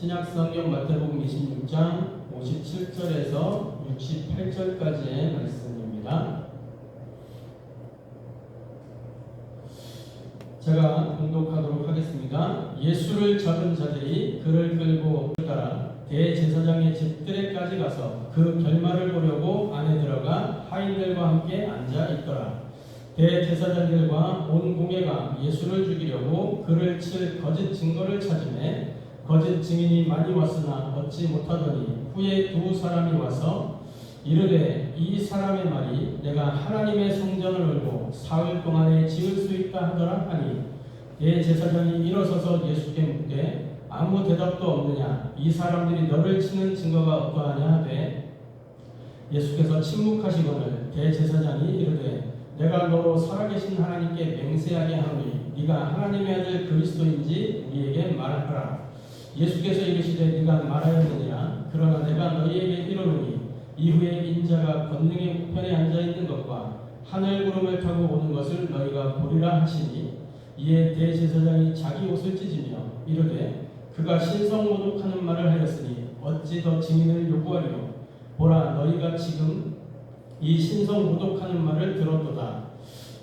신약성경 마태복음 26장 57절에서 68절까지의 말씀입니다. 제가 봉독하도록 하겠습니다. 예수를 잡은 자들이 그를 끌고 따라 대제사장의 집들에까지 가서 그 결말을 보려고 안에 들어가 하인들과 함께 앉아 있더라. 대제사장들과 온 공회가 예수를 죽이려고 그를 칠 거짓 증거를 찾으매 거짓 증인이 많이 왔으나 얻지 못하더니 후에 두 사람이 와서 이르되 이 사람의 말이 내가 하나님의 성전을 얼고 사흘 동안에 지을 수 있다 하더라 하니 대제사장이 일어서서 예수께 묻되 아무 대답도 없느냐 이 사람들이 너를 치는 증거가 어떠하냐 하되 예수께서 침묵하시거늘 대제사장이 이르되 내가 너로 살아계신 하나님께 맹세하게 하노니 네가 하나님의 아들 그리스도인지 우리에게 말하라. 예수께서 이르시되 네가 말하였느니라. 그러나 내가 너희에게 이르노니 이후에 인자가 권능의 우편에 앉아있는 것과 하늘 구름을 타고 오는 것을 너희가 보리라 하시니 이에 대제사장이 자기 옷을 찢으며 이르되 그가 신성모독하는 말을 하였으니 어찌 더 증인을 요구하리요. 보라 너희가 지금 이 신성모독하는 말을 들었도다.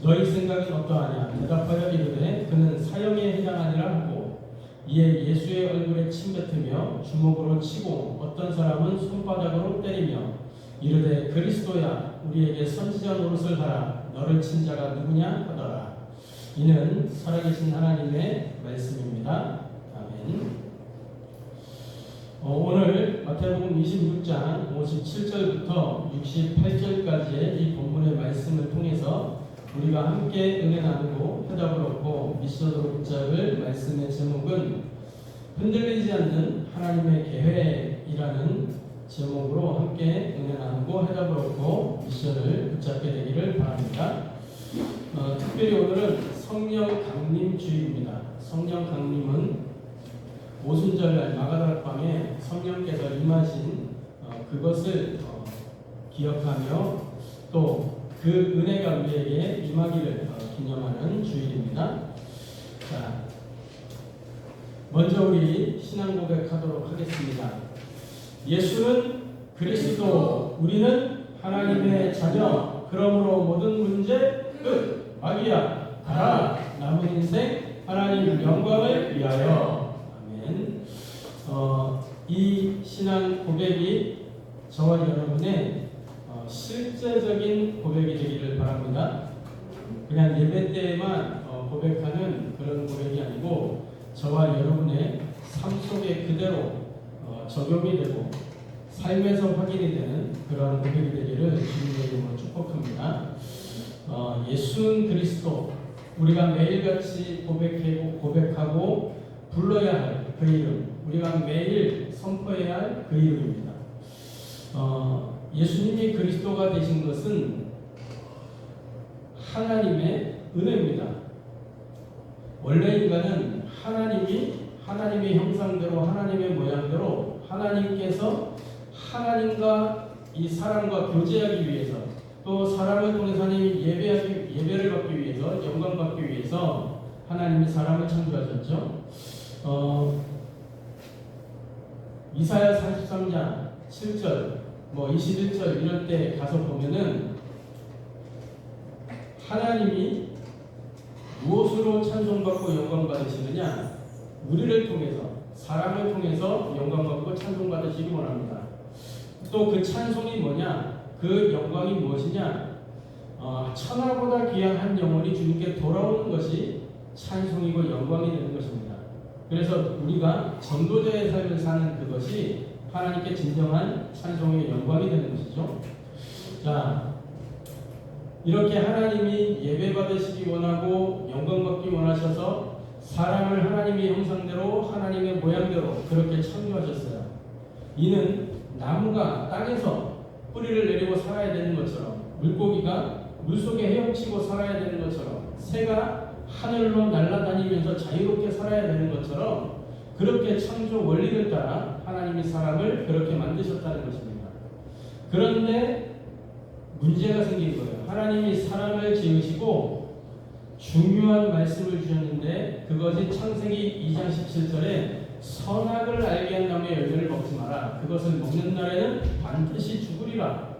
너희 생각은 어떠하냐. 대답하여 이르되 그는 사형에 해당하니라 하고 이에 예수의 얼굴에 침 뱉으며 주먹으로 치고 어떤 사람은 손바닥으로 때리며 이르되 그리스도야 우리에게 선지자 노릇을 하라. 너를 친 자가 누구냐 하더라. 이는 살아계신 하나님의 말씀입니다. 아멘. 오늘 마태복음 26장 57절부터 68절까지의 이 본문의 말씀을 통해서 우리가 함께 은혜 나누고 해답을 얻고 미션으로 붙잡을 말씀의 제목은 흔들리지 않는 하나님의 계획이라는 제목으로 함께 은혜 나누고 해답을 얻고 미션을 붙잡게 되기를 바랍니다. 특별히 오늘은 성령 강림 주일입니다. 성령 강림은 오순절날 마가다락방에 성령께서 임하신 그것을 기억하며 또 그 은혜가 우리에게 임하기를 기념하는 주일입니다. 자, 먼저 우리 신앙 고백하도록 하겠습니다. 예수는 그리스도, 우리는 하나님의 자녀. 그러므로 모든 문제 끝. 마귀야 가라. 남은 인생 하나님 영광을 위하여. 아멘. 이 신앙 고백이 저와 여러분의 실제적인 고백이 되기를 바랍니다. 그냥 예배 때에만 고백하는 그런 고백이 아니고 저와 여러분의 삶 속에 그대로 적용이 되고 삶에서 확인이 되는 그런 고백이 되기를 주님의 이름으로 축복합니다. 예수는 그리스도, 우리가 매일같이 고백하고 불러야 할 그 이름, 우리가 매일 선포해야 할 그 이름입니다. 예수님이 그리스도가 되신 것은 하나님의 은혜입니다. 원래 인간은 하나님의 형상대로 하나님의 모양대로 하나님께서 하나님과 이 사람과 교제하기 위해서 또 사람을 통해서 하나님이 예배를 받기 위해서 영광 받기 위해서 하나님이 사람을 창조하셨죠. 이사야 43장 7절 21절 이럴 때 가서 보면은 하나님이 무엇으로 찬송받고 영광받으시느냐? 우리를 통해서, 사람을 통해서 영광받고 찬송받으시기 원합니다. 또 그 찬송이 뭐냐? 그 영광이 무엇이냐? 천하보다 귀한 한 영혼이 주님께 돌아오는 것이 찬송이고 영광이 되는 것입니다. 그래서 우리가 전도자의 삶을 사는 그것이 하나님께 진정한 찬송의 영광이 되는 것이죠. 자, 이렇게 하나님이 예배받으시기 원하고 영광받기 원하셔서 사람을 하나님의 형상대로 하나님의 모양대로 그렇게 창조하셨어요. 이는 나무가 땅에서 뿌리를 내리고 살아야 되는 것처럼, 물고기가 물속에 헤엄치고 살아야 되는 것처럼, 새가 하늘로 날아다니면서 자유롭게 살아야 되는 것처럼 그렇게 창조 원리를 따라 하나님이 사람을 그렇게 만드셨다는 것입니다. 그런데 문제가 생긴 거예요. 하나님이 사람을 지으시고 중요한 말씀을 주셨는데 그것이 창세기 2장 17절에 선악을 알게 한 나무의 열매를 먹지 마라. 그것을 먹는 날에는 반드시 죽으리라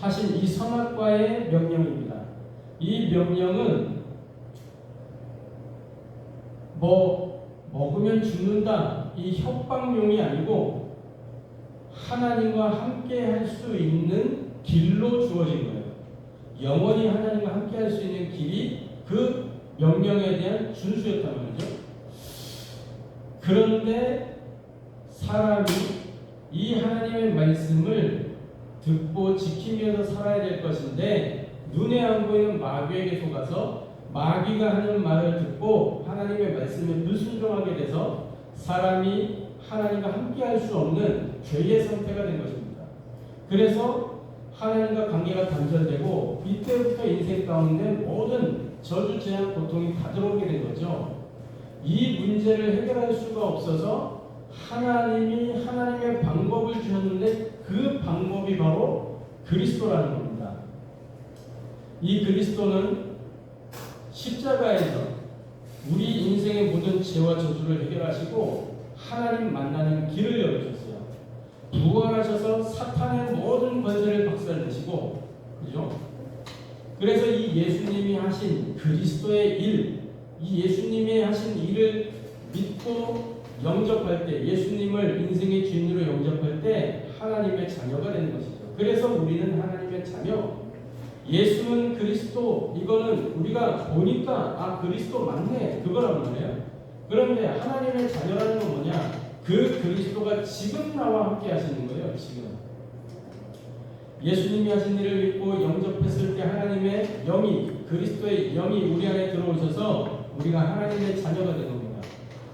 하신 이 선악과의 명령입니다. 이 명령은 먹으면 죽는다 이 협박용이 아니고 하나님과 함께 할 수 있는 길로 주어진 거예요. 영원히 하나님과 함께 할 수 있는 길이 그 명령에 대한 준수였단 말이죠. 그런데 사람이 이 하나님의 말씀을 듣고 지키기 위해서 살아야 될 것인데 눈에 안 보이는 마귀에게 속아서 마귀가 하는 말을 듣고 하나님의 말씀에 불순종하게 돼서 사람이 하나님과 함께 할 수 없는 죄의 상태가 된 것입니다. 그래서 하나님과 관계가 단절되고 이때부터 인생 가운데 모든 저주, 재앙, 고통이 다 들어오게 된 거죠. 이 문제를 해결할 수가 없어서 하나님이 하나님의 방법을 주셨는데 그 방법이 바로 그리스도라는 겁니다. 이 그리스도는 십자가에서 우리 인생의 모든 죄와 저주를 해결하시고 하나님 만나는 길을 열어주셨어요. 부활하셔서 사탄의 모든 권세를 박살내시고, 그죠? 그래서 이 예수님이 하신 그리스도의 일, 이 예수님이 하신 일을 믿고 영접할 때, 예수님을 인생의 주인으로 영접할 때 하나님의 자녀가 되는 것이죠. 그래서 우리는 하나님의 자녀. 예수는 그리스도, 이거는 우리가 보니까 그리스도 맞네 그거란 말이에요. 그런데 하나님의 자녀라는 건 뭐냐? 그 그리스도가 지금 나와 함께 하시는 거예요. 지금 예수님이 하신 일을 믿고 영접했을 때 하나님의 영이, 그리스도의 영이 우리 안에 들어오셔서 우리가 하나님의 자녀가 되는 겁니다.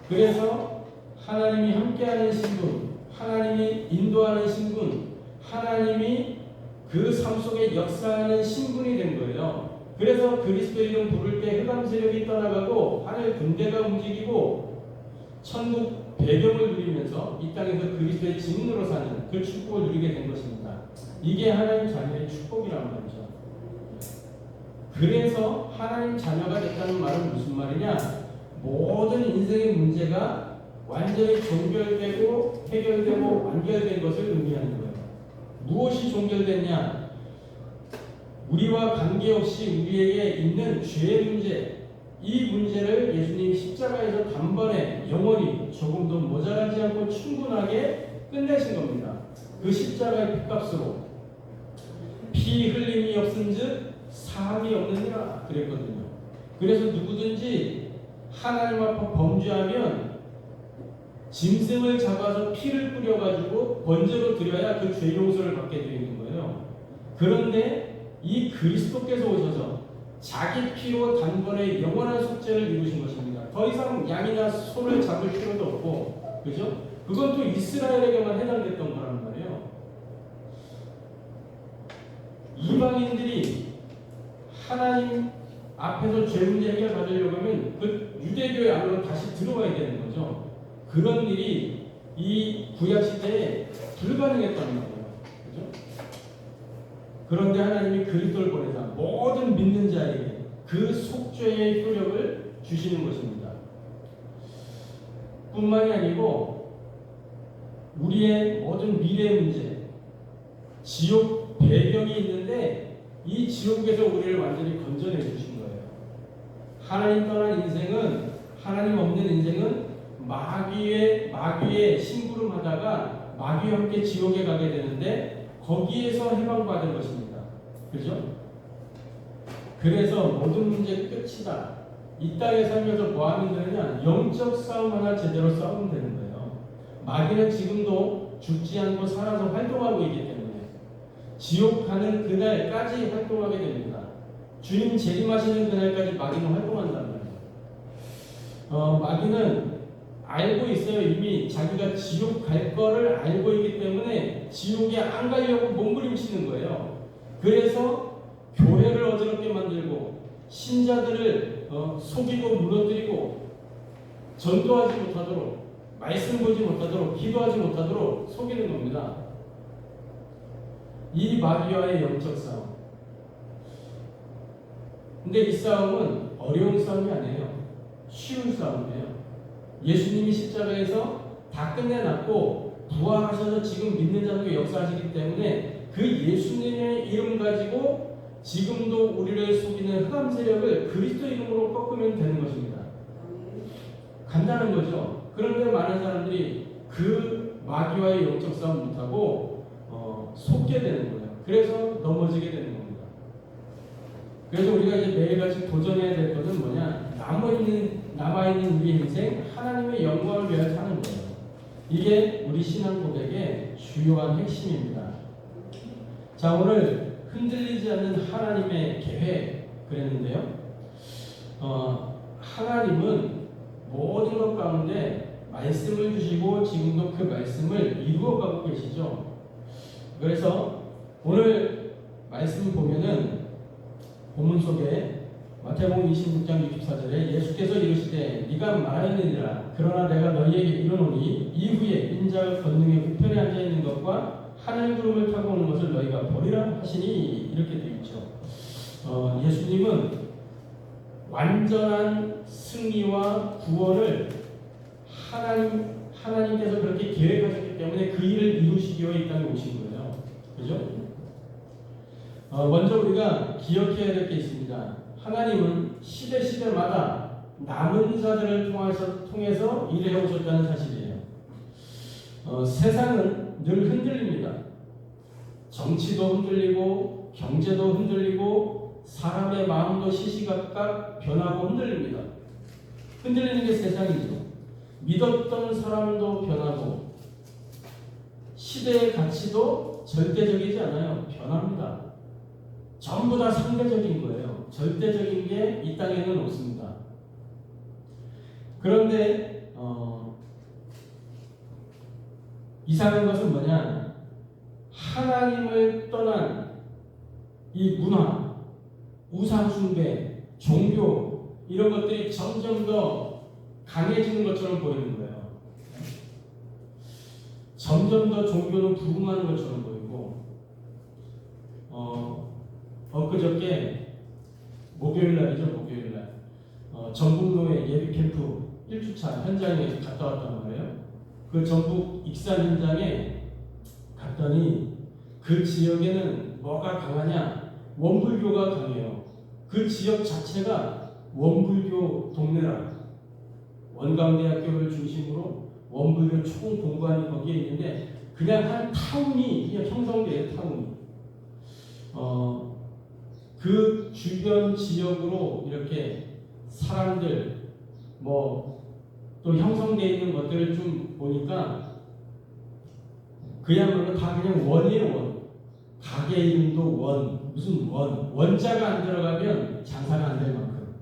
그래서 하나님이 함께하는 신분, 하나님이 인도하는 신분, 하나님이 그 삶 속에 역사하는 신분이 된 거예요. 그래서 그리스도 이름 부를 때 흑암 세력이 떠나가고 하늘 군대가 움직이고 천국 배경을 누리면서 이 땅에서 그리스도의 증인으로 사는 그 축복을 누리게 된 것입니다. 이게 하나님 자녀의 축복이란 말이죠. 그래서 하나님 자녀가 됐다는 말은 무슨 말이냐? 모든 인생의 문제가 완전히 종결되고 해결되고 완결된 것을 의미하는 거예요. 무엇이 종결됐냐? 우리와 관계없이 우리에게 있는 죄의 문제, 이 문제를 예수님이 십자가에서 단번에 영원히 조금도 모자라지 않고 충분하게 끝내신 겁니다. 그 십자가의 피값으로 피 흘림이 없은즉 사함이 없느니라 그랬거든요. 그래서 누구든지 하나님 앞에 범죄하면 짐승을 잡아서 피를 뿌려가지고 번제로 드려야 그 죄 용서를 받게 되어 있는 거예요. 그런데 이 그리스도께서 오셔서 자기 피로 단번에 영원한 속죄를 이루신 것입니다. 더 이상 양이나 소를 잡을 필요도 없고, 그죠? 그건 또 이스라엘에게만 해당됐던 거란 말이에요. 이방인들이 하나님 앞에서 죄 문제 해결 받으려고 하면 그 유대교의 안으로 다시 들어와야 되는 거죠. 그런 일이 이 구약 시대에 불가능했단 말이에요. 그죠? 그런데 하나님이 그리스도를 보내사 모든 믿는 자에게 그 속죄의 효력을 주시는 것입니다. 뿐만이 아니고 우리의 모든 미래 문제, 지옥 배경이 있는데 이 지옥에서 우리를 완전히 건져내 주신 거예요. 하나님 떠난 인생은, 하나님 없는 인생은 마귀의 심부름하다가 마귀와 함께 지옥에 가게 되는데 거기에서 해방받은 것입니다. 그죠? 그래서 모든 문제 끝이다. 이 땅에 살면서 뭐 하면 되느냐? 영적 싸움 하나 제대로 싸우면 되는 거예요. 마귀는 지금도 죽지 않고 살아서 활동하고 있기 때문에 지옥 가는 그날까지 활동하게 됩니다. 주님 재림하시는 그날까지 마귀는 활동한단 말이에요. 마귀는 알고 있어요. 이미 자기가 지옥 갈 거를 알고 있기 때문에 지옥에 안 가려고 몸부림치는 거예요. 그래서 교회를 어지럽게 만들고 신자들을 속이고 무너뜨리고 전도하지 못하도록, 말씀 보지 못하도록, 기도하지 못하도록 속이는 겁니다. 이 마귀와의 영적 싸움. 근데 이 싸움은 어려운 싸움이 아니에요. 쉬운 싸움이에요. 예수님이 십자가에서 다 끝내놨고 부활하셔서 지금 믿는 자들에게 역사하시기 때문에 그 예수님의 이름 가지고 지금도 우리를 속이는 흑암 세력을 그리스도 이름으로 꺾으면 되는 것입니다. 간단한 거죠. 그런데 많은 사람들이 그 마귀와의 영적 싸움 못하고 속게 되는 거예요. 그래서 넘어지게 되는 겁니다. 그래서 우리가 이제 매일같이 도전해야 될 것은 뭐냐? 남아있는 우리 인생 하나님의 영광을 위하여 사는 거예요. 이게 우리 신앙 고백의 주요한 핵심입니다. 자, 오늘 흔들리지 않는 하나님의 계획 그랬는데요. 하나님은 모든 것 가운데 말씀을 주시고 지금도 그 말씀을 이루어가고 계시죠. 그래서 오늘 말씀 보면은 본문 속에 마태복음 26장 64절에 예수께서 이르시되 네가 말하느니라 그러나 내가 너희에게 이르노니 이후에 인자가 권능의 우편에 앉아 있는 것과 하늘 구름을 타고 오는 것을 너희가 보리라 하시니 이렇게 되어 있죠. 예수님은 완전한 승리와 구원을 하나님께서 그렇게 계획하셨기 때문에 그 일을 이루시기 위해 이 땅에 오신 거예요. 그죠? 먼저 우리가 기억해야 될 게 있습니다. 하나님은 시대마다 남은 자들을 통해서 일해 오셨다는 사실이에요. 세상은 늘 흔들립니다. 정치도 흔들리고 경제도 흔들리고 사람의 마음도 시시각각 변하고 흔들립니다. 흔들리는 게 세상이죠. 믿었던 사람도 변하고 시대의 가치도 절대적이지 않아요. 변합니다. 전부 다 상대적인 거예요. 절대적인 게 이 땅에는 없습니다. 그런데 이상한 것은 뭐냐? 하나님을 떠난 이 문화, 우상숭배, 종교 이런 것들이 점점 더 강해지는 것처럼 보이는 거예요. 점점 더 종교는 부흥하는 것처럼 보이고 엊그저께 목요일날이죠. 목요일날 전북로의 예비캠프 1주차 현장에 갔다 왔단 말이에요. 그 전북 익산 현장에 갔더니 그 지역에는 뭐가 강하냐? 원불교가 강해요. 그 지역 자체가 원불교 동네라. 원광대학교를 중심으로 원불교 총본관이 거기에 있는데 그냥 한 타운이 그냥 형성돼요. 타운이. 그 주변 지역으로 이렇게 사람들 또 형성되어 있는 것들을 좀 보니까 그야말로 다 그냥 원이에요. 원. 가게 이름도 원, 무슨 원자가 안 들어가면 장사가 안 될 만큼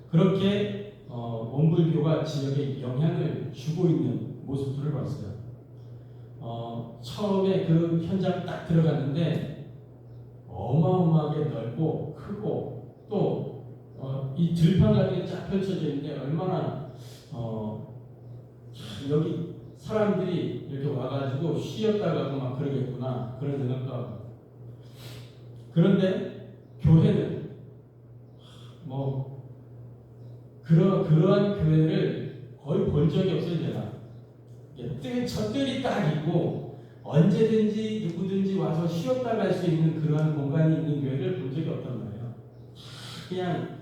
그렇게 원불교가 지역에 영향을 주고 있는 모습들을 봤어요. 처음에 그 현장 딱 들어갔는데 어마어마하게 넓고 크고 또 이 들판 같은 게 쫙 펼쳐져 있는데 얼마나 여기 사람들이 이렇게 와가지고 쉬었다 가고 막 그러겠구나 그런 생각도 하고. 그런데 교회는 그러한 교회를 거의 본 적이 없어요. 제가 젖들이 딱 있고 언제든지 누구든지 와서 쉬었다 갈 수 있는 그러한 공간이 있는 교회를 본 적이 없단 말이에요. 그냥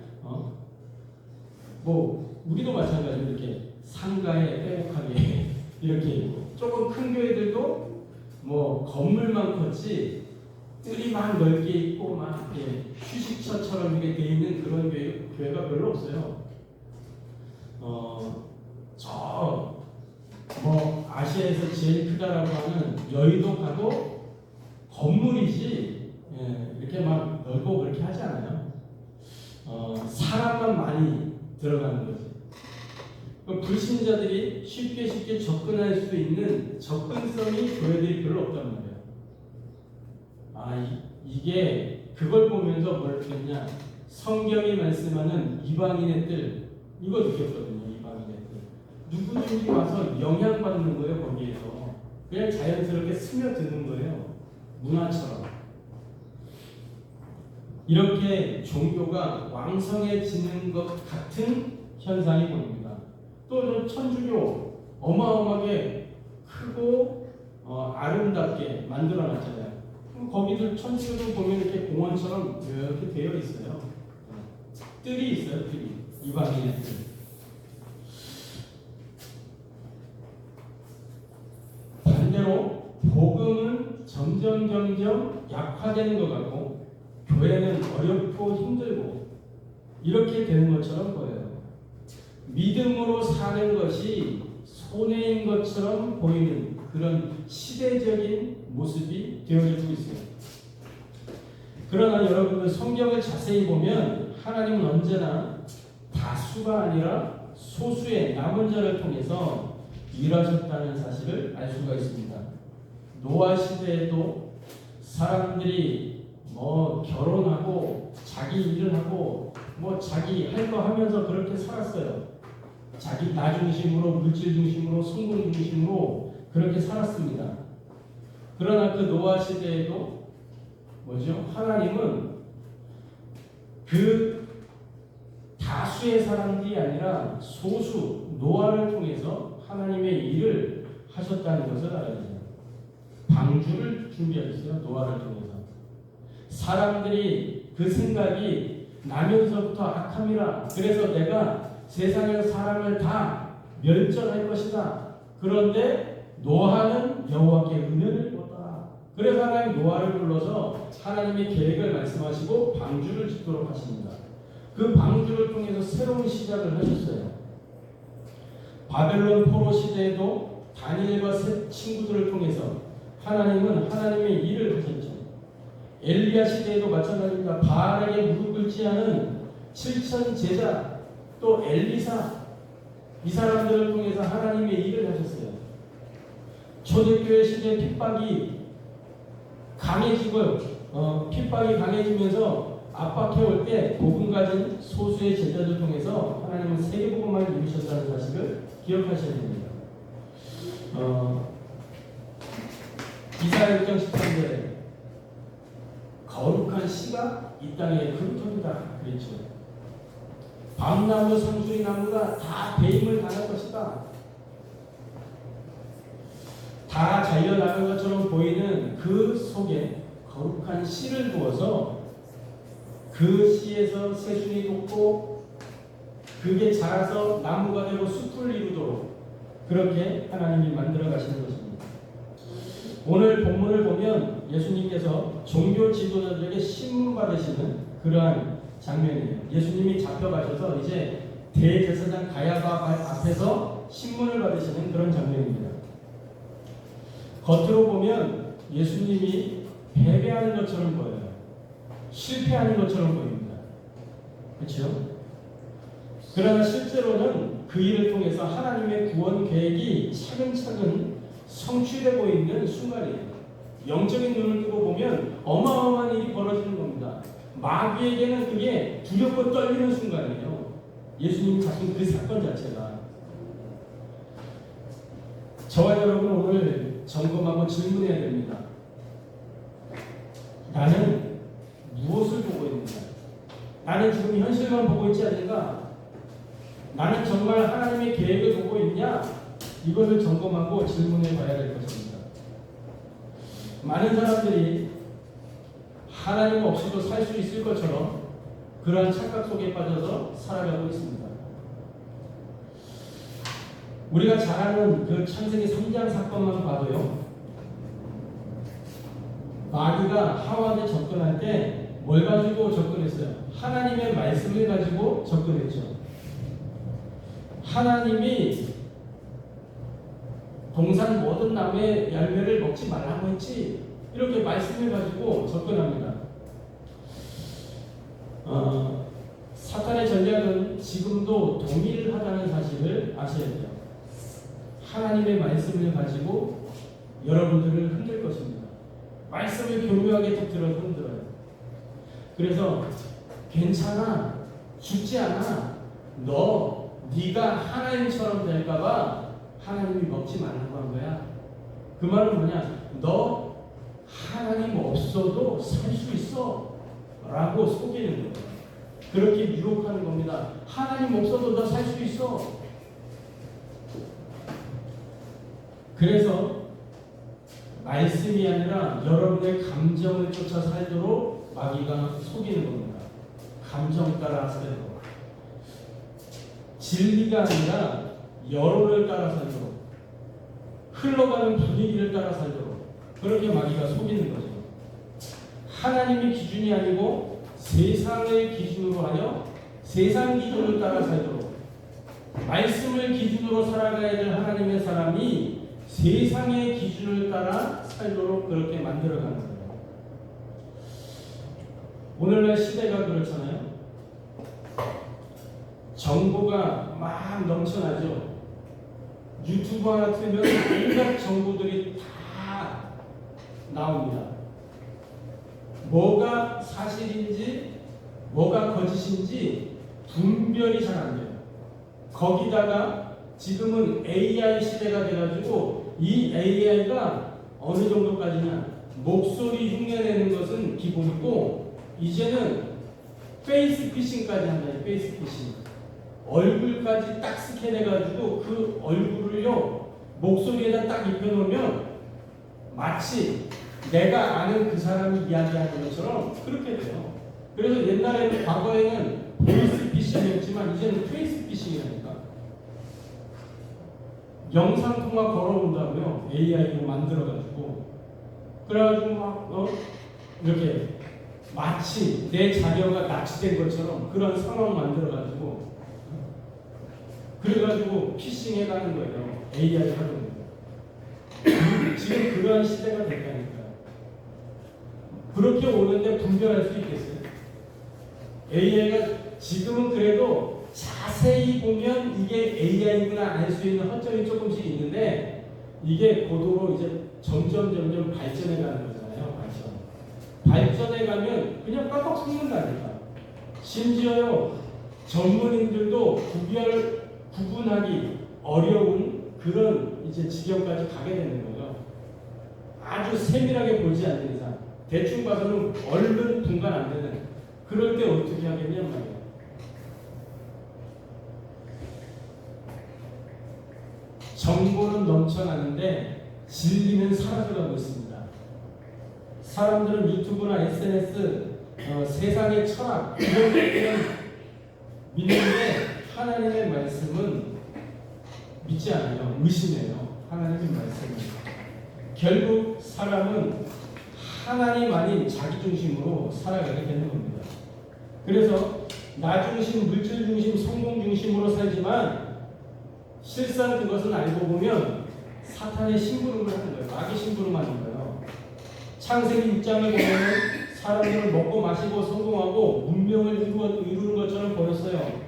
우리도 마찬가지로 이렇게 상가에 빼곡하게 이렇게 있고 조금 큰 교회들도 건물만 컸지 뜰이 막 넓게 있고 막 휴식처처럼 이렇게 돼 있는 그런 교회가 별로 없어요. 아시아에서 제일 크다라고 하는 여의도 가도 건물이지 이렇게 막 넓고 그렇게 하지 않아요. 사람만 많이 들어가는 거지. 불신자들이 쉽게 접근할 수 있는 접근성이 교회들이 별로 없단 말이에요. 이게 그걸 보면서 뭘 느꼈냐? 성경이 말씀하는 이방인의 뜰 이거 느꼈거든요. 이방인의 뜰 누구든지 와서 영향받는 거예요. 거기에서 그냥 자연스럽게 스며드는 거예요. 문화처럼. 이렇게 종교가 왕성해지는 것 같은 현상이 보입니다. 또 천주교 어마어마하게 크고 아름답게 만들어놨잖아요. 거기들 천지도 보면 이렇게 공원처럼 이렇게 되어 있어요. 뜰이 있어요. 뜰이. 이방인의 뜰. 반대로 복음은 점점 약화되는 것 같고 교회는 어렵고 힘들고 이렇게 되는 것처럼 보여요. 믿음으로 사는 것이 손해인 것처럼 보이는 그런 시대적인 모습이 되어지고 있어요. 그러나 여러분들 성경을 자세히 보면 하나님은 언제나 다수가 아니라 소수의 남은 자를 통해서 일하셨다는 사실을 알 수가 있습니다. 노아 시대에도 사람들이 결혼하고 자기 일을 하고 자기 할 거 하면서 그렇게 살았어요. 자기 나 중심으로, 물질 중심으로, 성공 중심으로 그렇게 살았습니다. 그러나 그 노아 시대에도 하나님은 그 다수의 사람들이 아니라 소수 노아를 통해서 하나님의 일을 하셨다는 것을 알아야 돼요. 방주를 준비하셨어요. 노아를 통해서. 사람들이 그 생각이 나면서부터 악함이라, 그래서 내가 세상의 사람을 다 멸절할 것이다. 그런데 노아는 여호와께 은혜를 입었다. 그래서 하나님 노아를 불러서 하나님의 계획을 말씀하시고 방주를 짓도록 하십니다. 그 방주를 통해서 새로운 시작을 하셨어요. 바벨론 포로 시대에도 다니엘과 세 친구들을 통해서 하나님은 하나님의 일을 하셨죠. 엘리야 시대에도 마찬가지입니다. 바알에게 무릎 꿇지 않은 7천 제자, 또 엘리사, 이 사람들을 통해서 하나님의 일을 하셨어요. 초대교회 시대 핍박이 강해지면서 압박해올 때 복음 가진 소수의 제자들 통해서 하나님은 세계복음을 이루셨다는 사실을 기억하셔야 됩니다. 이사야 6장 13절에 거룩한 씨가 이 땅에 흩어진다 그랬죠. 밤나무 상수리나무가 다 배임을 당할 것이다. 다 잘려나간 것처럼 보이는 그 속에 거룩한 씨를 부어서 그 씨에서 새순이 돋고 그게 자라서 나무가 되고 숲을 이루도록 그렇게 하나님이 만들어 가시는 것입니다. 오늘 본문을 보면 예수님께서 종교 지도자들에게 신문 받으시는 그러한 장면이에요. 예수님이 잡혀가셔서 이제 대제사장 가야바 앞에서 신문을 받으시는 그런 장면입니다. 겉으로 보면 예수님이 패배하는 것처럼 보여요. 실패하는 것처럼 보입니다. 그렇죠? 그러나 실제로는 그 일을 통해서 하나님의 구원 계획이 차근차근 성취되고 있는 순간이에요. 영적인 눈을 뜨고 보면 어마어마한 일이 벌어지는 겁니다. 마귀에게는 그게 두렵고 떨리는 순간이에요. 예수님 자신 그 사건 자체가. 저와 여러분 오늘 점검하고 질문해야 됩니다. 나는 무엇을 보고 있는가? 나는 지금 현실만 보고 있지 않는가? 나는 정말 하나님의 계획을 보고 있냐? 이것을 점검하고 질문해 봐야 될 것입니다. 많은 사람들이 하나님 없이도 살 수 있을 것처럼 그러한 착각 속에 빠져서 살아가고 있습니다. 우리가 잘 아는 그 창세기 3장 사건만 봐도요, 마귀가 하와한테 접근할 때 뭘 가지고 접근했어요? 하나님의 말씀을 가지고 접근했죠. 하나님이 동산 모든 나무의 열매를 먹지 말라고 했지, 이렇게 말씀을 가지고 접근합니다. 사탄의 전략은 지금도 동일하다는 사실을 아셔야 돼요. 하나님의 말씀을 가지고 여러분들을 흔들 것입니다. 말씀을 교묘하게 터뜨려서 흔들어요. 그래서 괜찮아, 죽지 않아, 네가 하나님처럼 될까봐 하나님이 먹지 말라고 한 거야. 그 말은 뭐냐? 너 하나님 없어도 살 수 있어 라고 속이는 거예요. 그렇게 유혹하는 겁니다. 하나님 없어도 너 살 수 있어. 그래서 말씀이 아니라 여러분의 감정을 쫓아 살도록 마귀가 속이는 겁니다. 감정 따라 살도록. 진리가 아니라 여론을 따라 살도록. 흘러가는 분위기를 따라 살도록. 그렇게 마귀가 속이는 거죠. 하나님의 기준이 아니고 세상을 기준으로 하여 세상 기준을 따라 살도록. 말씀을 기준으로 살아가야 될 하나님의 사람이 세상의 기준을 따라 살도록 그렇게 만들어가는 거예요. 오늘날 시대가 그렇잖아요. 정보가 막 넘쳐나죠. 유튜브 하나 틀면 온갖 정보들이 다 나옵니다. 뭐가 사실인지 뭐가 거짓인지 분별이 잘 안 돼요. 거기다가 지금은 AI 시대가 돼가지고 이 AI가 어느 정도까지냐, 목소리 흉내내는 것은 기본이고 이제는 페이스 피싱까지 한다. 페이스 피싱. 얼굴까지 딱 스캔해가지고 그 얼굴을요 목소리에다 딱 입혀놓으면 마치 내가 아는 그 사람이 이야기하는 것처럼 그렇게 돼요. 그래서 옛날에는 과거에는 보이스 피싱이었지만 이제는 페이스 피싱이라니까. 영상 통화 걸어본다고요. AI로 만들어가지고. 그래가지고 막 이렇게 마치 내 자녀가 납치된 것처럼 그런 상황 만들어가지고 그래가지고 피싱해가는 거예요. AI 하는 거. 지금 그러한 시대가 됐다니까요. 그렇게 오는데 분별할 수 있겠어요? AI가 지금은 그래도 자세히 보면 이게 AI구나 알 수 있는 허점이 조금씩 있는데 이게 고도로 이제 점점 발전해 가는 거잖아요. 발전해 가면 그냥 빡빡 속는다니까. 심지어요 전문인들도 구분하기 어려운 그런 이제 지경까지 가게 되는 거죠. 아주 세밀하게 보지 않는 이상 대충 봐서는 얼른 분간 안 되는. 그럴 때 어떻게 하겠냐 말이에요. 정보는 넘쳐나는데 진리는 사라져가고 있습니다. 사람들은 유튜브나 SNS, 세상의 철학 이런 것들은 믿는데 하나님의 말씀은 믿지 않아요. 의심해요. 하나님의 말씀은. 결국 사람은 하나님 아닌 자기 중심으로 살아가게 되는 겁니다. 그래서 나 중심, 물질 중심, 성공 중심으로 살지만 실상 그것은 알고 보면 사탄의 심부름을 하는 거예요. 마귀 심부름하는 거예요. 창세기 6장에 보면 사람들은 먹고 마시고 성공하고 문명을 이루는 것처럼 보였어요.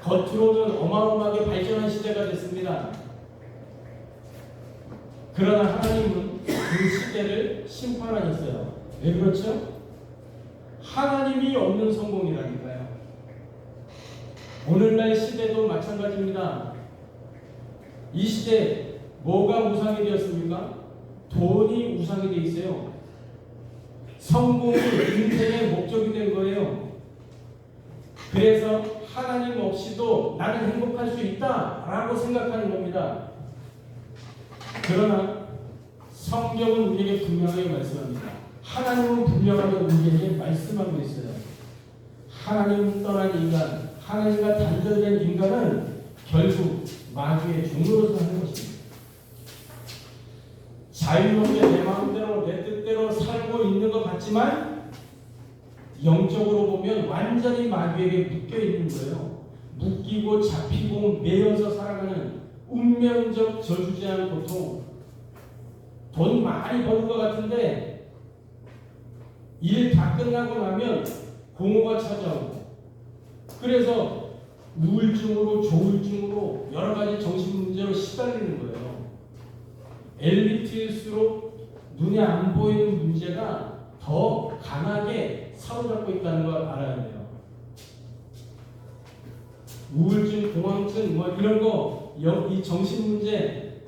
겉으로는 어마어마하게 발전한 시대가 됐습니다. 그러나 하나님은 그 시대를 심판하셨어요. 왜 그렇죠? 하나님이 없는 성공이라니까요. 오늘날 시대도 마찬가지입니다. 이 시대 뭐가 우상이 되었습니까? 돈이 우상이 되어 있어요. 성공이 인생의 목적이 된 거예요. 그래서 하나님 없이도 나는 행복할 수 있다라고 생각하는 겁니다. 그러나 성경은 우리에게 분명하게 말씀합니다. 하나님은 분명하게 우리에게 말씀하고 있어요. 하나님 떠난 인간, 하나님과 단절된 인간은 결국 마귀의 종으로서 하는 것입니다. 자유롭게 내 마음대로 내 뜻대로 살고 있는 것 같지만 영적으로 보면 완전히 마귀에게 묶여 있는 거예요. 묶이고 잡히고 매여서 살아가는 운명적 저주제한 고통. 돈 많이 버는 것 같은데 일 다 끝나고 나면 공허가 찾아오고 그래서 우울증으로 조울증으로 여러 가지 정신 문제로 시달리는 거예요. 엘리트일수록 눈에 안 보이는 문제가 더 강하게 사로잡고 있다는 걸 알아야 돼요. 우울증, 공황증 뭐 이런 거 이 정신 문제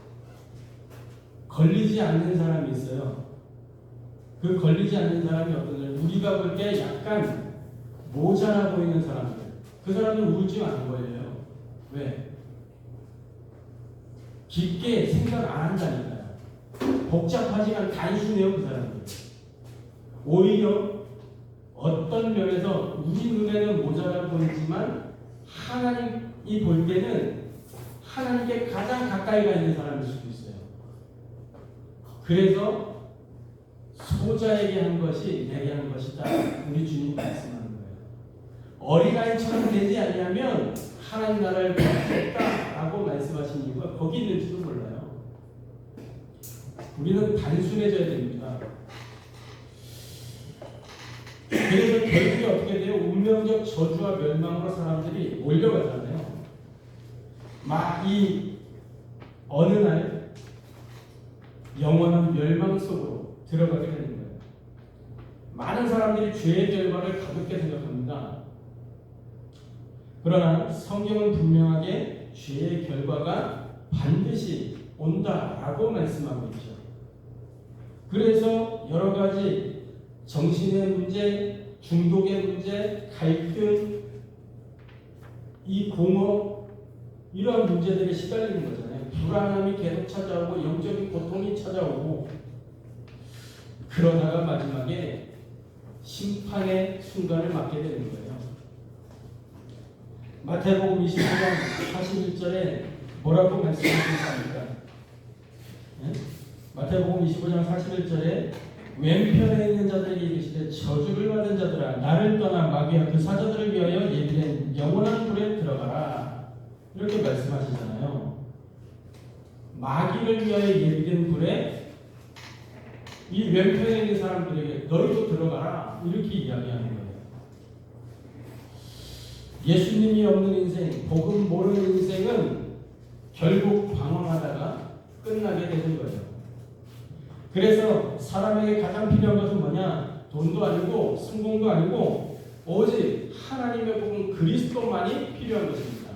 걸리지 않는 사람이 있어요. 그 걸리지 않는 사람이 어떤 사람? 우리가 볼 때 약간 모자라 보이는 사람들. 그 사람은 우울증 안 걸려요. 왜? 깊게 생각 안 한다니까요. 복잡하지만 단순해요, 그 사람들. 오히려 어떤 면에서 우리 눈에는 모자라 보이지만 하나님이 볼 때는 하나님께 가장 가까이 가 있는 사람일 수도 있어요. 그래서 소자에게 한 것이 내게 한 것이다. 우리 주님 말씀하는 거예요. 어린아이처럼 되지 않냐면 하나님 나라를 볼 수 없다라고 말씀하신 이유가 거기 있는지도 몰라요. 우리는 단순해져야 됩니다. 그래서 결국에 어떻게 돼요? 운명적 저주와 멸망으로 사람들이 몰려가잖아요. 막 이 어느 날 영원한 멸망 속으로 들어가게 되는 거예요. 많은 사람들이 죄의 결과를 가볍게 생각합니다. 그러나 성경은 분명하게 죄의 결과가 반드시 온다라고 말씀하고 있죠. 그래서 여러 가지 정신의 문제, 중독의 문제, 갈등, 이 공허 이러한 문제들에 시달리는 거잖아요. 불안함이 계속 찾아오고 영적인 고통이 찾아오고 그러다가 마지막에 심판의 순간을 맞게 되는 거예요. 마태복음 25장 41절에 뭐라고 말씀하셨습니까? 네? 마태복음 25장 41절에 왼편에 있는 자들이 이르시되 저주를 받은 자들아 나를 떠나 마귀와 그 사자들을 위하여 예비된 영원한 불에 들어가라 이렇게 말씀하시잖아요. 마귀를 위하여 예비된 불에 이 왼편에 있는 사람들에게 너희도 들어가라 이렇게 이야기하는 거예요. 예수님이 없는 인생, 복음 모르는 인생은 결국 방황하다가 끝나게 되는 거예요. 그래서 사람에게 가장 필요한 것은 뭐냐? 돈도 아니고 성공도 아니고 오직 하나님의 복음 그리스도만이 필요한 것입니다.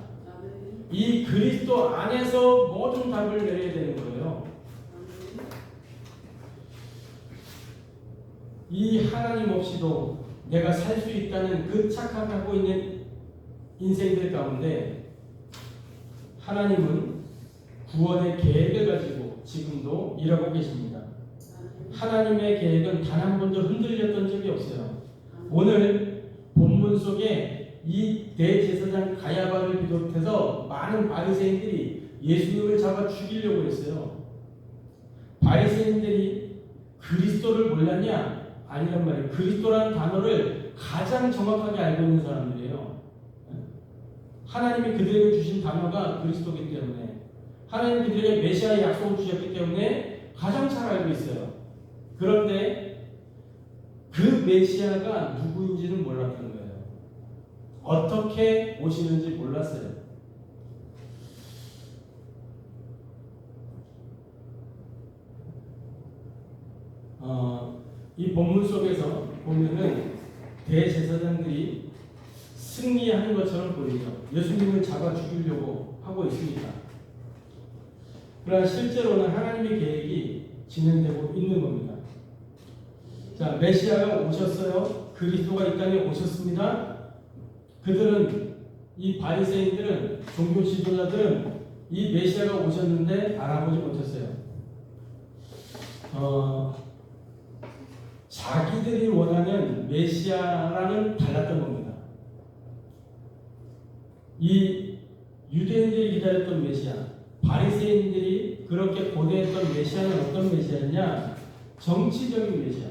이 그리스도 안에서 모든 답을 내려야 되는 거예요. 이 하나님 없이도 내가 살 수 있다는 그 착각하고 있는 인생들 가운데 하나님은 구원의 계획을 가지고 지금도 일하고 계십니다. 하나님의 계획은 단 한 번도 흔들렸던 적이 없어요. 오늘 본문 속에 이 대제사장 가야바를 비롯해서 많은 바리새인들이 예수님을 잡아 죽이려고 했어요. 바리새인들이 그리스도를 몰랐냐? 아니란 말이에요. 그리스도라는 단어를 가장 정확하게 알고 있는 사람들이에요. 하나님이 그들에게 주신 단어가 그리스도이기 때문에 하나님이 그들에게 메시아의 약속을 주셨기 때문에 가장 잘 알고 있어요. 그런데 그 메시아가 누구인지는 몰랐던 거예요. 어떻게 오시는지 몰랐어요. 이 본문 속에서 보면은 대제사장들이 승리하는 것처럼 보이죠. 예수님을 잡아 죽이려고 하고 있습니다. 그러나 실제로는 하나님의 계획이 진행되고 있는 겁니다. 자, 메시아가 오셨어요. 그리스도가 이 땅에 오셨습니다. 그들은 이 바리새인들은 종교 지도자들은 이 메시아가 오셨는데 알아보지 못했어요. 자기들이 원하는 메시아랑은 달랐던 겁니다. 이 유대인들이 기다렸던 메시아, 바리새인들이 그렇게 고대했던 메시아는 어떤 메시아냐? 정치적인 메시아.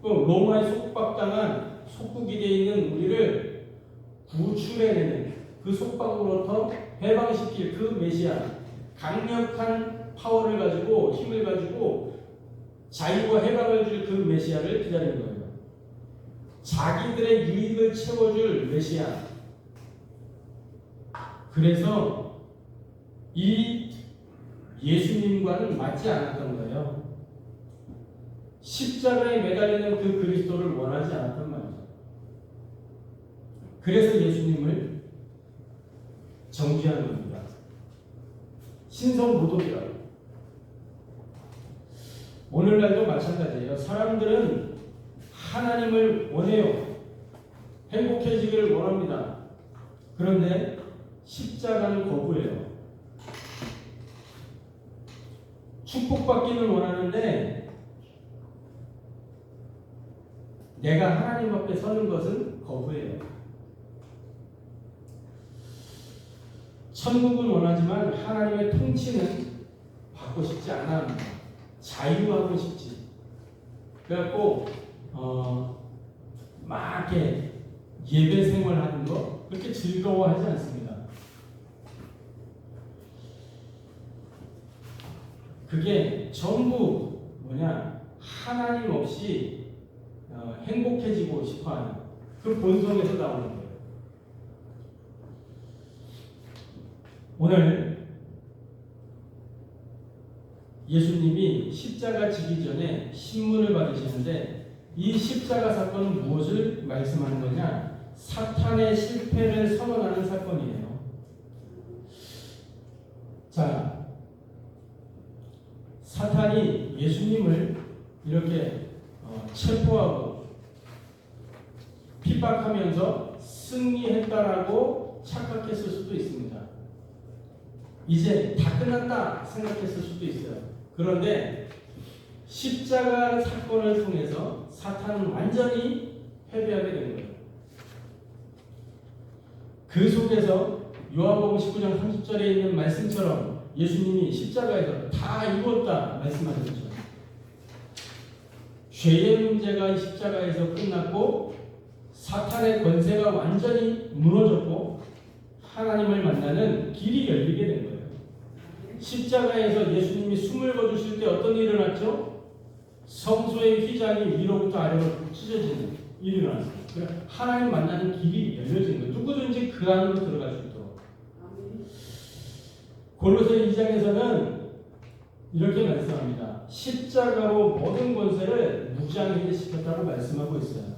로마에 속박당한 속국이 되어 있는 우리를 구출해내는 그 속박으로부터 해방시킬 그 메시아, 강력한 파워를 가지고 힘을 가지고 자유와 해방을 줄 그 메시아를 기다리는 거예요. 자기들의 유익을 채워줄 메시아. 그래서 이 예수님과는 맞지 않았던 거예요. 십자가에 매달리는 그 그리스도를 원하지 않았단 말이죠. 그래서 예수님을 정죄한 겁니다. 신성모독이라고. 오늘날도 마찬가지예요. 사람들은 하나님을 원해요. 행복해지기를 원합니다. 그런데 십자가는 거부해요. 축복받기는 원하는데 내가 하나님 앞에 서는 것은 거부해요. 천국은 원하지만 하나님의 통치는 받고 싶지 않아 합니다. 자유하고 싶지. 그래갖고 막 이렇게 예배 생활하는 거 그렇게 즐거워하지 않습니다. 그게 전부 뭐냐, 하나님 없이 행복해지고 싶어하는 그 본성에서 나오는 거예요. 오늘 예수님이 십자가 지기 전에 신문을 받으시는데 이 십자가 사건은 무엇을 말씀하는 거냐? 사탄의 실패를 선언하는 사건이에요. 자, 사탄이 예수님을 이렇게 체포하고 핍박하면서 승리했다라고 착각했을 수도 있습니다. 이제 다 끝났다 생각했을 수도 있어요. 그런데 십자가 사건을 통해서 사탄은 완전히 패배하게 된 거예요. 그 속에서 요한복음 19장 30절에 있는 말씀처럼 예수님이 십자가에서 다 이루었다 말씀하셨죠. 죄의 문제가 이 십자가에서 끝났고 사탄의 권세가 완전히 무너졌고 하나님을 만나는 길이 열리게 된 거예요. 십자가에서 예수님이 숨을 거두실 때 어떤 일이 일어났죠? 성소의 휘장이 위로부터 아래로 찢어지는 일이 일어났어요. 하나님 만나는 길이 열려진 거예요. 누구든지 그 안으로 들어갈 수 있도록. 골로새 2장에서는 이렇게 말씀합니다. 십자가로 모든 권세를 무장해제시켰다고 말씀하고 있어요.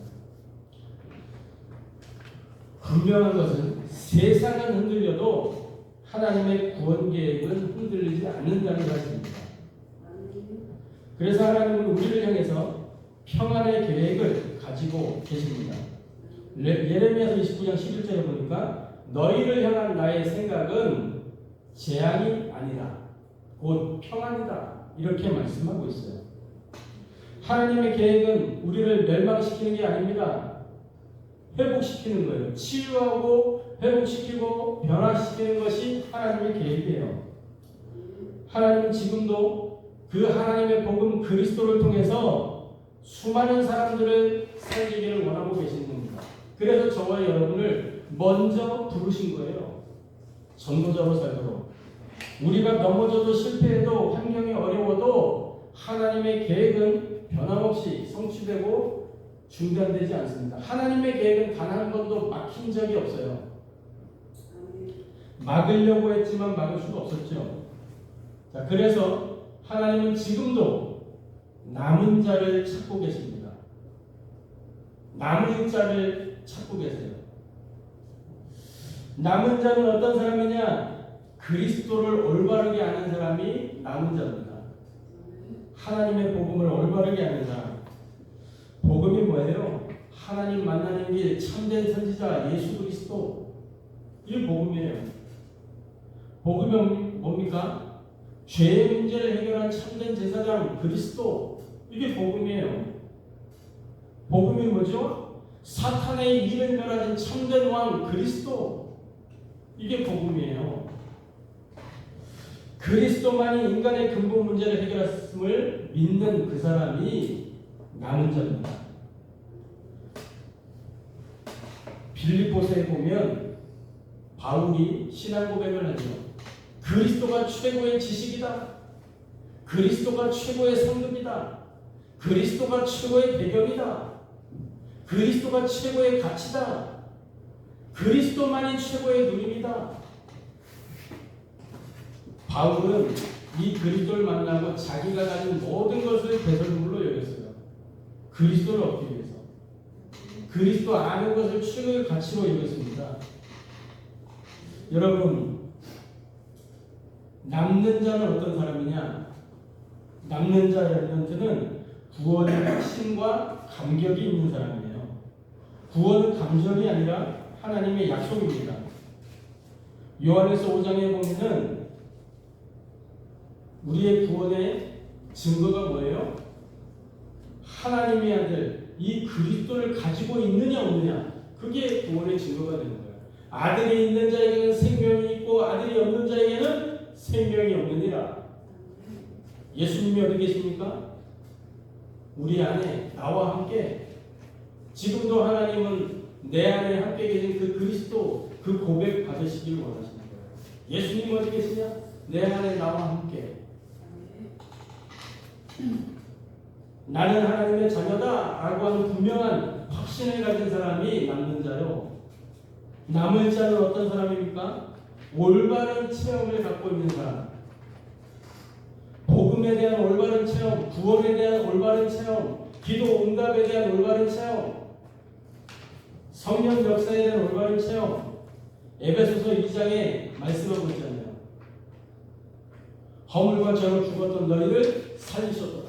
분명한 것은 세상은 흔들려도 하나님의 구원 계획은 흔들리지 않는다는 사실입니다. 그래서 하나님은 우리를 향해서 평안의 계획을 가지고 계십니다. 예레미야서 29장 11절에 보니까 너희를 향한 나의 생각은 재앙이 아니라 곧 평안이다 이렇게 말씀하고 있어요. 하나님의 계획은 우리를 멸망시키는 게 아닙니다. 회복시키는 거예요. 치유하고 회복시키고 변화시키는 것이 하나님의 계획이에요. 하나님은 지금도 그 하나님의 복음 그리스도를 통해서 수많은 사람들을 살리기를 원하고 계신 겁니다. 그래서 저와 여러분을 먼저 부르신 거예요. 전도자로 살도록. 우리가 넘어져도 실패해도 환경이 어려워도 하나님의 계획은 변함없이 성취되고 중단되지 않습니다. 하나님의 계획은 단 한 번도 막힌 적이 없어요. 막으려고 했지만 막을 수가 없었죠. 자, 그래서 하나님은 지금도 남은 자를 찾고 계십니다. 남은 자를 찾고 계세요. 남은 자는 어떤 사람이냐? 그리스도를 올바르게 아는 사람이 남은 자입니다. 하나님의 복음을 올바르게 아는 사람. 복음이 뭐예요? 하나님 만나는 길, 참된 선지자 예수 그리스도. 이게 복음이에요. 복음이 뭡니까? 죄의 문제를 해결한 참된 제사장 그리스도. 이게 복음이에요. 복음이 뭐죠? 사탄의 일을 멸하신 참된 왕 그리스도. 이게 복음이에요. 그리스도만이 인간의 근본 문제를 해결했음을 믿는 그 사람이 남은 자입니다. 빌립보서에 보면 바울이 신앙 고백을 하죠. 그리스도가 최고의 지식이다. 그리스도가 최고의 성금이다. 그리스도가 최고의 배경이다. 그리스도가 최고의 가치다. 그리스도만이 최고의 누림이다. 바울은 이 그리스도를 만나고 자기가 가진 모든 것을 배설물로 여겼어요. 그리스도를 얻기 위해서. 그리스도 아는 것을 최고의 가치로 여겼습니다. 여러분, 남는 자는 어떤 사람이냐? 남는 자한테는 구원의 확신과 감격이 있는 사람이에요. 구원은 감정이 아니라 하나님의 약속입니다. 요한에서 5장에 보면은 우리의 구원의 증거가 뭐예요? 하나님의 아들 이 그리스도를 가지고 있느냐 없느냐, 그게 구원의 증거가 되는 거예요. 아들이 있는 자에게는 생명이 있고 아들이 없는 자에게는 생명이 없느니라. 예수님이 어디 계십니까? 우리 안에 나와 함께. 지금도 하나님은 내 안에 함께 계신 그 그리스도, 그 고백 받으시길 원하시는 거예요. 예수님 어디 계시냐? 내 안에 나와 함께. 나는 하나님의 자녀다 라고 하는 분명한 확신을 가진 사람이 남는 자요. 남을 자는 어떤 사람입니까? 올바른 체험을 갖고 있는 사람. 복음에 대한 올바른 체험, 구원에 대한 올바른 체험, 기도 응답에 대한 올바른 체험, 성령 역사에 대한 올바른 체험. 에베소서 2장에 말씀하고 있잖아요. 허물과 죄로 죽었던 너희를 살리셨도다.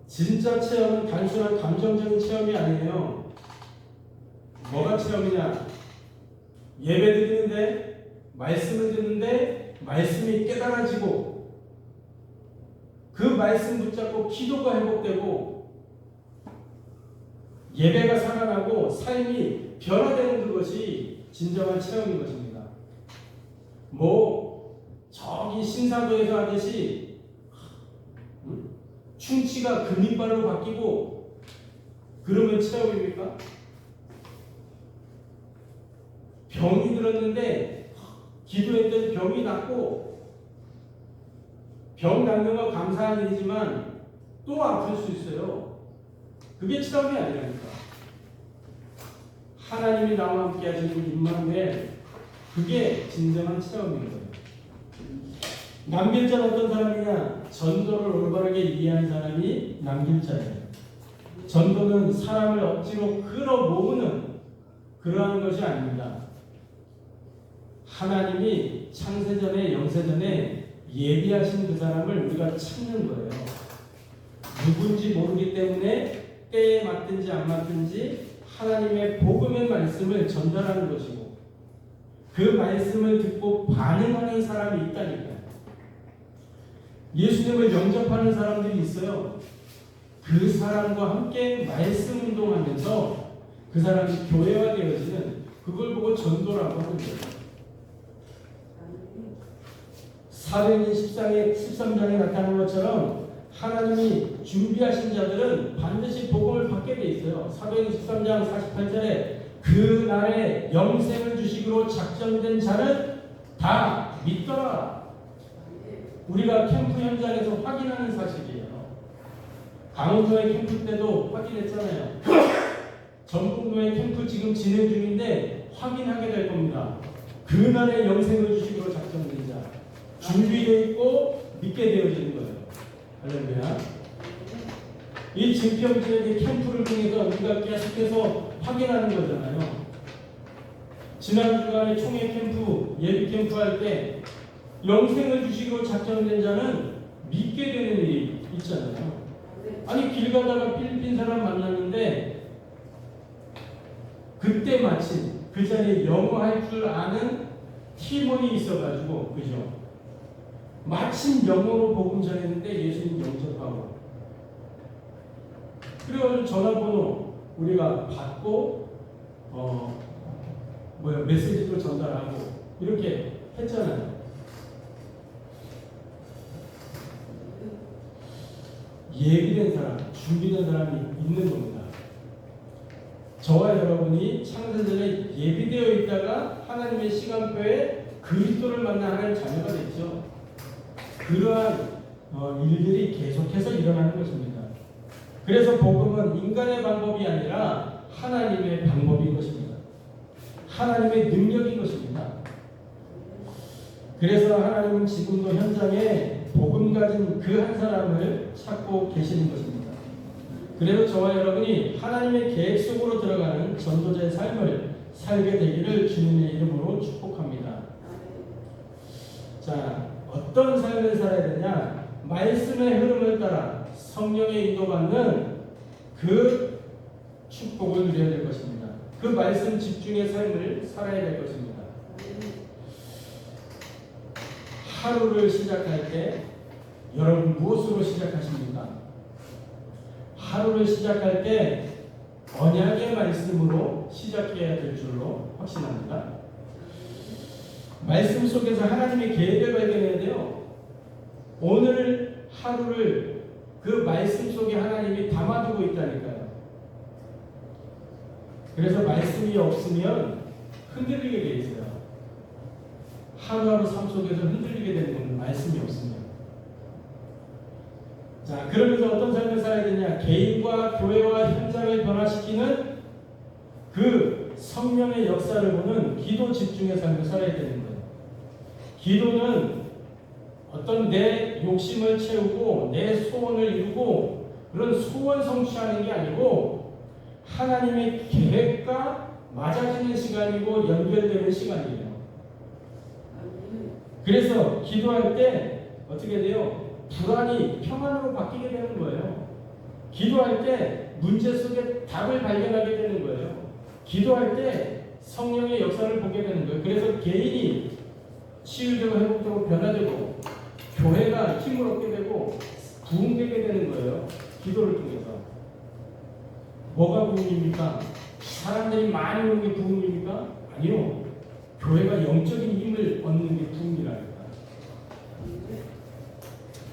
진짜 체험은 단순한 감정적인 체험이 아니에요. 뭐가 체험이냐? 예배 드리는데, 말씀을 듣는데 말씀이 깨달아지고 그 말씀 붙잡고 기도가 회복되고 예배가 살아나고 삶이 변화되는 그것이 진정한 체험인 것입니다. 저기 신사도에서 하듯이 충치가 금이빨로 바뀌고 그러면 체험입니까? 병이 들었는데 기도했던 병이 낫고, 병 낫는 건 감사한 일이지만 또 아플 수 있어요. 그게 체험이 아니라니까. 하나님이 나와 함께 하시는 임마누엘, 그게 진정한 체험인 거예요. 남길자는 어떤 사람이냐? 전도를 올바르게 이해한 사람이 남길자예요. 전도는 사람을 억지로 끌어모으는 그러한 것이 아닙니다. 하나님이 창세전에 영세전에 예비하신 그 사람을 우리가 찾는 거예요. 누군지 모르기 때문에 때에 맞든지 안 맞든지 하나님의 복음의 말씀을 전달하는 것이고, 그 말씀을 듣고 반응하는 사람이 있다니까요. 예수님을 영접하는 사람들이 있어요. 그 사람과 함께 말씀 운동하면서 그 사람이 교회화되어지는, 그걸 보고 전도라고 하는 거예요. 사도행전 13장에 나타난 것처럼 하나님이 준비하신 자들은 반드시 복음을 받게 돼 있어요. 사도행전 13장 48절에 그 날에 영생을 주시기로 작정된 자는 다 믿더라. 우리가 캠프 현장에서 확인하는 사실이에요. 강원도의 캠프 때도 확인했잖아요. 전북도의 캠프 지금 진행 중인데 확인하게 될 겁니다. 그 날에 영생을 주시기로 작정된 자, 준비되어 있고 믿게 되어지는 거예요. 할렐루야. 이 증평지역의 캠프를 통해서 우리가 계속해서 확인하는 거잖아요. 지난 주간에 총회 캠프, 예비 캠프 할 때 영생을 주시기로 작정된 자는 믿게 되는 일이 있잖아요. 아니, 길 가다가 필리핀 사람 만났는데 그때 마침 그 자리에 영어 할 줄 아는 팀원이 있어가지고, 그죠? 마침 영어로 복음 전했는데 예수님 영접하고, 그리고 전화번호 우리가 받고 메시지도 전달하고 이렇게 했잖아요. 예비된 사람, 준비된 사람이 있는 겁니다. 저와 여러분이 창세전에 예비되어 있다가 하나님의 시간표에 그리스도를 만나 하나님 자녀가 됐죠. 그러한 일들이 계속해서 일어나는 것입니다. 그래서 복음은 인간의 방법이 아니라 하나님의 방법인 것입니다. 하나님의 능력인 것입니다. 그래서 하나님은 지금도 현장에 복음 가진 그 한 사람을 찾고 계시는 것입니다. 그래서 저와 여러분이 하나님의 계획 속으로 들어가는 전도자의 삶을 살게 되기를 주님의 이름으로 축복합니다. 자, 어떤 삶을 살아야 되냐? 말씀의 흐름을 따라 성령의 인도받는 그 축복을 누려야 될 것입니다. 그 말씀 집중의 삶을 살아야 될 것입니다. 하루를 시작할 때 여러분 무엇으로 시작하십니까? 하루를 시작할 때 언약의 말씀으로 시작해야 될 줄로 확신합니다. 말씀 속에서 하나님의 계획을 발견해야 돼요. 오늘 하루를 그 말씀 속에 하나님이 담아두고 있다니까요. 그래서 말씀이 없으면 흔들리게 돼 있어요. 하루하루 삶 속에서 흔들리게 되는 건 말씀이 없습니다. 자, 그러면서 어떤 삶을 살아야 되냐? 개인과 교회와 현장을 변화시키는 그 성령의 역사를 보는 기도 집중의 삶을 살아야 되는 거예요. 기도는 어떤 내 욕심을 채우고 내 소원을 이루고 그런 소원 성취하는 게 아니고 하나님의 계획과 맞아지는 시간이고 연결되는 시간이에요. 그래서 기도할 때 어떻게 돼요? 불안이 평안으로 바뀌게 되는 거예요. 기도할 때 문제 속에 답을 발견하게 되는 거예요. 기도할 때 성령의 역사를 보게 되는 거예요. 그래서 개인이 치유되고 회복되고 변화되고 교회가 힘을 얻게 되고 부흥되게 되는 거예요. 기도를 통해서. 뭐가 부흥입니까? 사람들이 많이 오는 게 부흥입니까? 아니요. 교회가 영적인 힘을 얻는 게 부흥이라니까.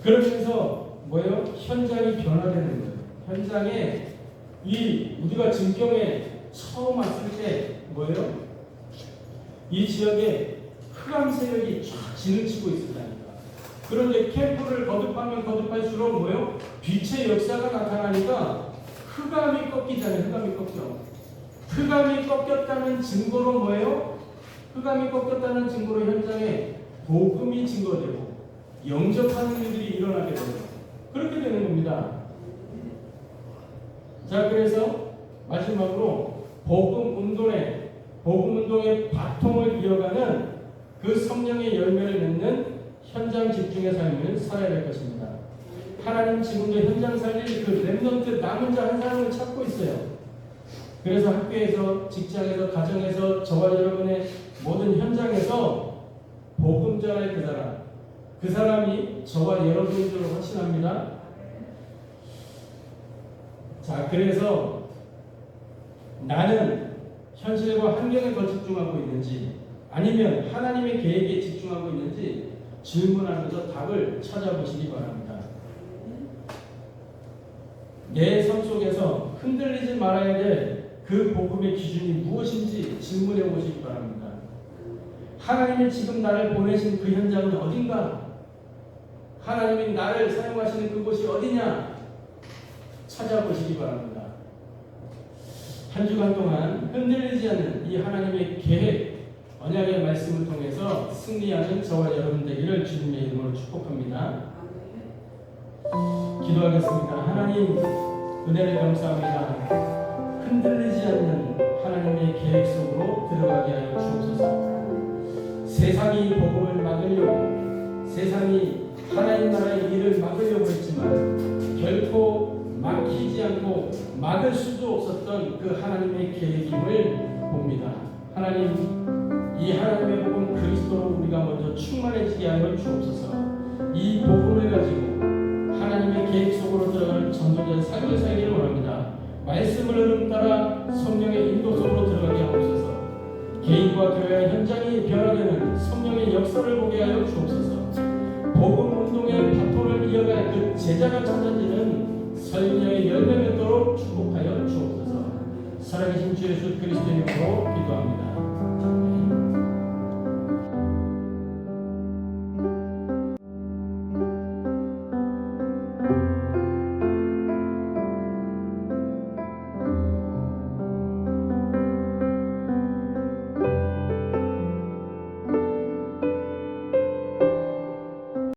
그러면서 뭐예요? 현장이 변화되는 거예요. 현장에 우리가 증경에 처음 왔을 때 뭐예요? 이 지역에 흑암 세력이 쫙 진을치고 있었다니까. 그런데 캠프를 거듭하면 거듭할수록 뭐예요? 빛의 역사가 나타나니까 흑암이 꺾이잖아요. 흑암이 꺾여. 흑암이 꺾였다는 증거로 뭐예요? 흑암이 꺾였다는 증거로 현장에 복음이 증거되고 영접하는 일들이 일어나게 돼요. 그렇게 되는 겁니다. 자, 그래서 마지막으로 복음 운동의 바통을 이어가는 그 성령의 열매를 맺는 현장 집중의 삶을 살아야 될 것입니다. 하나님 지금도 현장 살릴 그 렘넌트 남은 자 한 사람을 찾고 있어요. 그래서 학교에서, 직장에서, 가정에서, 저와 여러분의 모든 현장에서 복음 전할 그 사람이 저와 여러분인 줄로 확신합니다. 자, 그래서 나는 현실과 환경에 더 집중하고 있는지 아니면 하나님의 계획에 집중하고 있는지 질문하면서 답을 찾아보시기 바랍니다. 내 삶 속에서 흔들리지 말아야 될 그 복음의 기준이 무엇인지 질문해 보시기 바랍니다. 하나님이 지금 나를 보내신 그 현장은 어딘가? 하나님이 나를 사용하시는 그곳이 어디냐? 찾아보시기 바랍니다. 한 주간 동안 흔들리지 않는 이 하나님의 계획, 언약의 말씀을 통해서 승리하는 저와 여러분 되기를 주님의 이름으로 축복합니다. 기도하겠습니다. 하나님, 은혜를 감사합니다. 흔들리지 않는 하나님의 계획 속으로 들어가게 하여 주옵소서. 세상이 복음을 막으려고, 세상이 하나님 나라의 일을 막으려고 했지만 결코 막히지 않고 막을 수도 없었던 그 하나님의 계획임을 봅니다. 하나님, 이 하나님의 복음 그리스도로 우리가 먼저 충만해지게 하여 주옵소서. 이 복음을 가지고 하나님의 계획 속으로 들어가는 전도자의 삶을 살기를 원합니다. 말씀을 흐름 따라 성령의 인도 속으로 들어가게 하옵소서. 개인과 교회와 현장이 변화되는 성령의 역사를 보게 하여 주옵소서. 복음 운동의 바톤을 이어갈 그 제자가 찾아지는 설교의 열매 맺도록 축복하여 주옵소서. 살아계신 주 예수 그리스도의 이름으로 기도합니다.